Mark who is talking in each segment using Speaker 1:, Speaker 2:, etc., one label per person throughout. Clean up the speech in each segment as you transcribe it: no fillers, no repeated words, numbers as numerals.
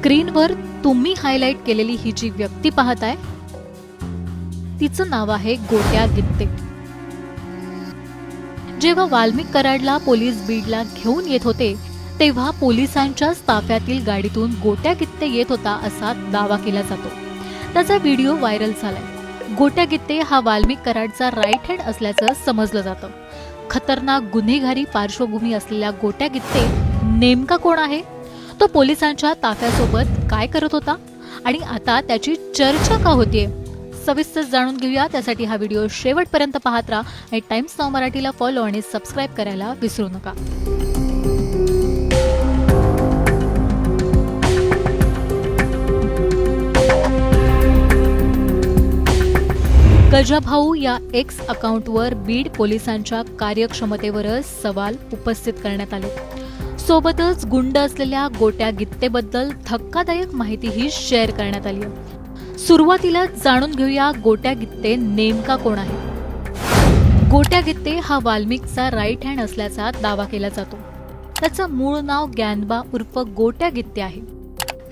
Speaker 1: स्क्रीनवर तुम्ही हायलाइट केलेली ही जी व्यक्ती पाहताय तिचं नाव आहे गोट्या गित्ते। जेव्हा वाल्मिक कराडला पोलीस बीडला घेऊन येत होते तेव्हा पोलिसांच्याच ताफ्यातील गाडीतून गोट्या गित्ते येत होता असा दावा केला जातो। त्याचा व्हिडिओ व्हायरल झालाय। गोट्या गित्ते हा वाल्मिक कराडचा राईट हँड असल्याचं समजलं जातं। खतरनाक गुन्हेगारी पार्श्वभूमी असलेल्या गोट्या गित्ते नेमका कोण आहे, तो पोलिसांच्या ताफ्यासोबत काय करत होता आणि आता त्याची चर्चा का होतीये, सविस्तर जाणून घेऊया। त्यासाठी हा व्हिडिओ शेवटपर्यंत पाहत राहा आणि टाइम्स नाऊ मराठीला फॉलो आणि सबस्क्राईब करायला विसरू नका। गजाभाऊ या एक्स अकाउंटवर बीड पोलिसांच्या कार्यक्षमतेवरच सवाल उपस्थित करण्यात आले। सोबतच गुंड असलेल्या गोट्या गित्तेबद्दल धक्कादायक माहितीही शेअर करण्यात आली आहे। सुरुवातीला जाणून घेऊया गोट्या गित्ते नेमका कोण आहे। गोट्या गित्ते हा वाल्मिकचा राईट हँड असल्याचा दावा केला जातो। त्याचं मूळ नाव ग्यानबा उर्फ गोट्या गित्ते आहे।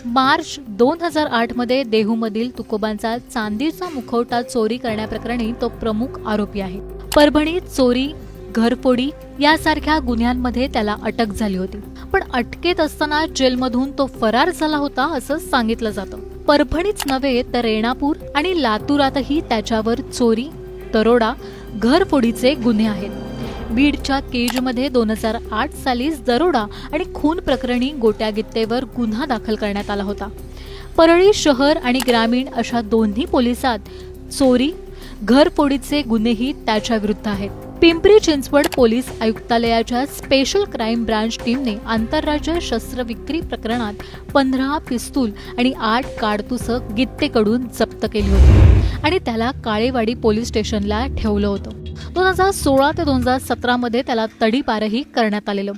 Speaker 1: मार्च 2008 मध्ये देहूमधील तुकोबांचा चांदीचा मुखवटा चोरी करण्याप्रकरणी तो प्रमुख आरोपी आहे। परभणीत चोरी, घरफोडी यासारख्या गुन्ह्यांमध्ये त्याला अटक झाली होती, पण अटकेत असताना जेलमधून तो फरार झाला होता असं सांगितलं जातं। परभणीच नव्हे तर रेणापूर आणि लातूरातही त्याच्यावर चोरी, दरोडा, घरफोडीचे गुन्हे आहेत। बीडच्या केजमध्ये 2008 सालीच दरोडा आणि खून प्रकरणी गोट्या गित्तेवर गुन्हा दाखल करण्यात आला होता। परळी शहर आणि ग्रामीण अशा दोन्ही पोलिसात चोरी, घरफोडीचे गुन्हेही त्याच्या विरुद्ध आहेत। पिंपरी चिंचवड पोलीस आयुक्तालयाच्या स्पेशल क्राईम ब्रांच टीमने आंतरराज्य शस्त्र विक्री प्रकरणात 15 पिस्तूल आणि 8 काडतुसं गित्तेकडून जप्त केली होती आणि त्याला काळेवाडी पोलीस स्टेशनला ठेवलं होतं। 2016 ते 2017 मध्ये त्याला तडीपारही करण्यात आलेलं।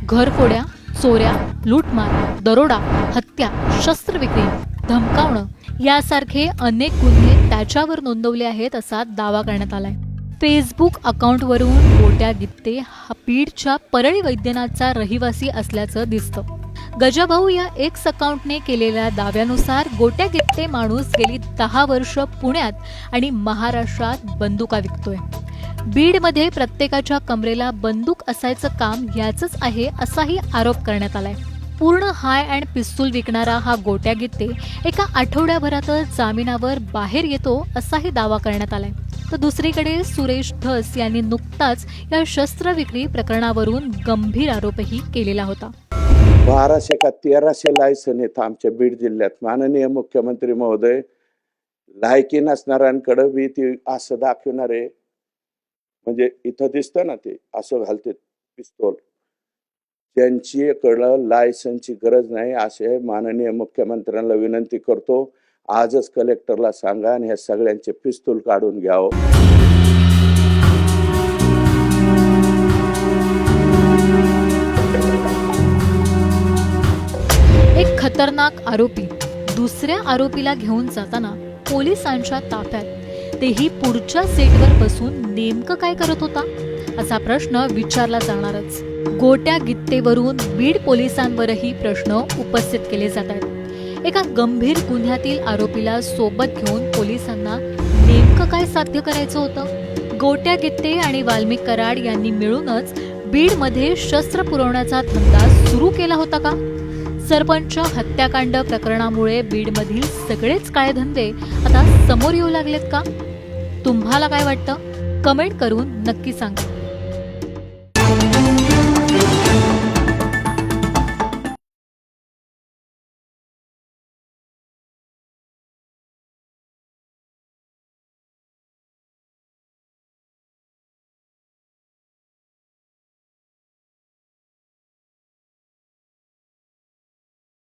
Speaker 1: घरफोड्या, चोऱ्या, लूटमार, दरोडा, हत्या, शस्त्रविक्री, धमकावणं यासारखे अनेक गुन्हे त्याच्यावर नोंदवले आहेत असा दावा करण्यात आलाय। फेसबुक अकाउंटवरून गोट्या गित्ते हा बीडच्या परळी वैद्यनाथचा रहिवासी असल्याचं दिसतं। गजाभाऊ या एक्स अकाउंटने केलेल्या दाव्यानुसार गोट्या गित्ते माणूस गेली 10 वर्ष पुण्यात आणि महाराष्ट्रात बंदुका विकतोय। बीडमध्ये प्रत्येकाच्या कमरेला बंदूक असायचं काम याचंच आहे असाही आरोप करण्यात आलाय। पूर्ण हाय अँड पिस्तूल विकणारा हा गोट्या गित्ते एका आठवड्याभरातच जामिनावर बाहेर येतो असाही दावा करण्यात आलाय। तर दुसरीकडे सुरेश धस यांनी नुकताच या शस्त्र विक्री प्रकरणावरून गंभीर आरोपही केलेला होता।
Speaker 2: 1200 का 1300 लायसन आहेत आमच्या बीड जिल्ह्यात। माननीय मुख्यमंत्री महोदय लायकी नसणाऱ्यांकडे बी ती असं दाखवणारे, म्हणजे इथं दिसतं ना ते असं घालते पिस्तूल, त्यांच्याकडं लायसनची गरज नाही असे माननीय मुख्यमंत्र्यांना विनंती करतो। आजच कलेक्टरला सांगा आणि ह्या सगळ्यांचे पिस्तूल काढून घ्यावं।
Speaker 1: एक खतरनाक आरोपी दुसऱ्या आरोपीला घेऊन जाताना पोलिसांच्या ताफ्यात, तेही पुढच्या सीटवर बसून नेमकं काय करत होता असा प्रश्न विचारला जाणारच। गोट्या गित्तेवरून बीड पोलिसांवरही प्रश्न उपस्थित केले जात आहेत। एका गंभीर गुन्ह्यातील आरोपीला सोबत घेऊन पोलिसांना नेमकं काय साध्य करायचं होतं? गोट्या गित्ते आणि वाल्मिक कराड यांनी मिळूनच बीडमध्ये शस्त्र पुरवण्याचा धंदा सुरू केला होता का? सरपंच हत्याकांड प्रकरणामुळे बीडमधील सगळेच काळे धंदे आता समोर येऊ लागलेत का? तुम्हाला काय वाटतं? कमेंट करून नक्की सांगा।